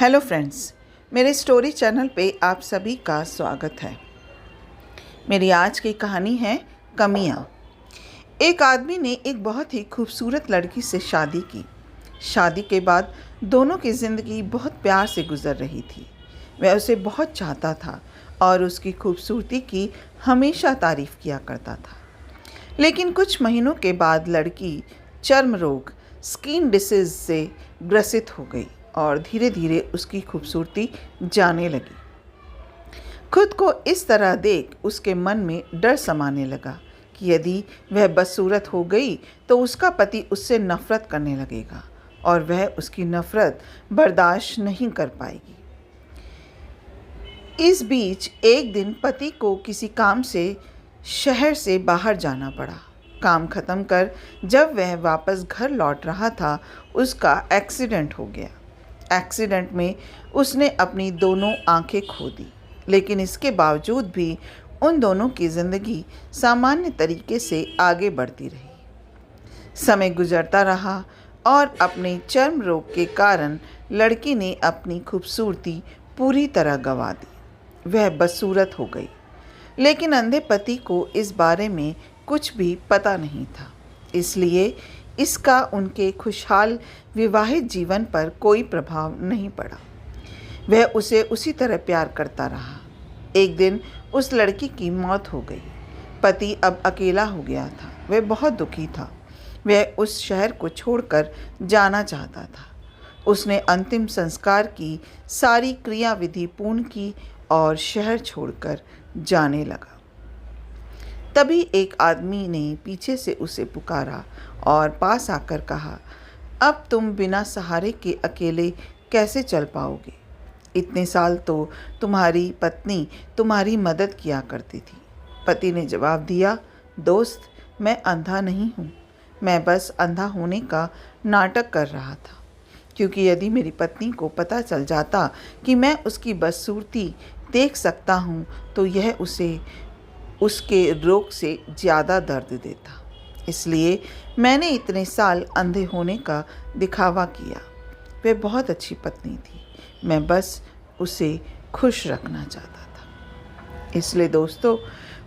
Hello friends, मेरे story channel पे आप सभी का स्वागत है। मेरी आज की कहानी है कमियाँ। एक आदमी ने एक बहुत ही खूबसूरत लड़की से शादी की। शादी के बाद दोनों की ज़िंदगी बहुत प्यार से गुजर रही थी। वह उसे बहुत चाहता था और उसकी खूबसूरती की हमेशा तारीफ़ किया करता था। लेकिन कुछ महीनों के बाद लड़की चर्म रोग स्किन डिसीज़ से ग्रसित हो गई और धीरे धीरे उसकी खूबसूरती जाने लगी। खुद को इस तरह देख उसके मन में डर समाने लगा कि यदि वह बदसूरत हो गई तो उसका पति उससे नफरत करने लगेगा और वह उसकी नफरत बर्दाश्त नहीं कर पाएगी। इस बीच एक दिन पति को किसी काम से शहर से बाहर जाना पड़ा। काम खत्म कर जब वह वापस घर लौट रहा था, उसका एक्सीडेंट हो गया। एक्सीडेंट में उसने अपनी दोनों आंखें खो दी, लेकिन इसके बावजूद भी उन दोनों की ज़िंदगी सामान्य तरीके से आगे बढ़ती रही। समय गुजरता रहा और अपने चर्म रोग के कारण लड़की ने अपनी खूबसूरती पूरी तरह गंवा दी। वह बदसूरत हो गई, लेकिन अंधे पति को इस बारे में कुछ भी पता नहीं था, इसलिए इसका उनके खुशहाल विवाहित जीवन पर कोई प्रभाव नहीं पड़ा। वह उसे उसी तरह प्यार करता रहा। एक दिन उस लड़की की मौत हो गई। पति अब अकेला हो गया था। वह बहुत दुखी था। वह उस शहर को छोड़कर जाना चाहता था। उसने अंतिम संस्कार की सारी क्रियाविधि पूर्ण की और शहर छोड़कर जाने लगा। तभी एक आदमी ने पीछे से उसे पुकारा और पास आकर कहा, अब तुम बिना सहारे के अकेले कैसे चल पाओगे? इतने साल तो तुम्हारी पत्नी तुम्हारी मदद किया करती थी। पति ने जवाब दिया, दोस्त, मैं अंधा नहीं हूँ। मैं बस अंधा होने का नाटक कर रहा था, क्योंकि यदि मेरी पत्नी को पता चल जाता कि मैं उसकी बदसूरती देख सकता हूँ तो यह उसे उसके रोग से ज़्यादा दर्द देता। इसलिए मैंने इतने साल अंधे होने का दिखावा किया। वह बहुत अच्छी पत्नी थी। मैं बस उसे खुश रखना चाहता था। इसलिए दोस्तों,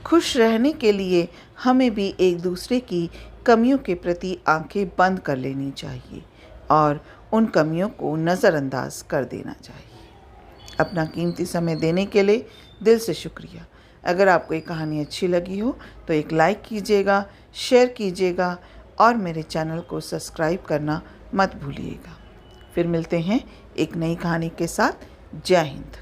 खुश रहने के लिए हमें भी एक दूसरे की कमियों के प्रति आंखें बंद कर लेनी चाहिए और उन कमियों को नज़रअंदाज कर देना चाहिए। अपना कीमती समय देने के लिए दिल से शुक्रिया। अगर आपको ये कहानी अच्छी लगी हो तो एक लाइक कीजिएगा, शेयर कीजिएगा और मेरे चैनल को सब्सक्राइब करना मत भूलिएगा। फिर मिलते हैं एक नई कहानी के साथ। जय हिंद।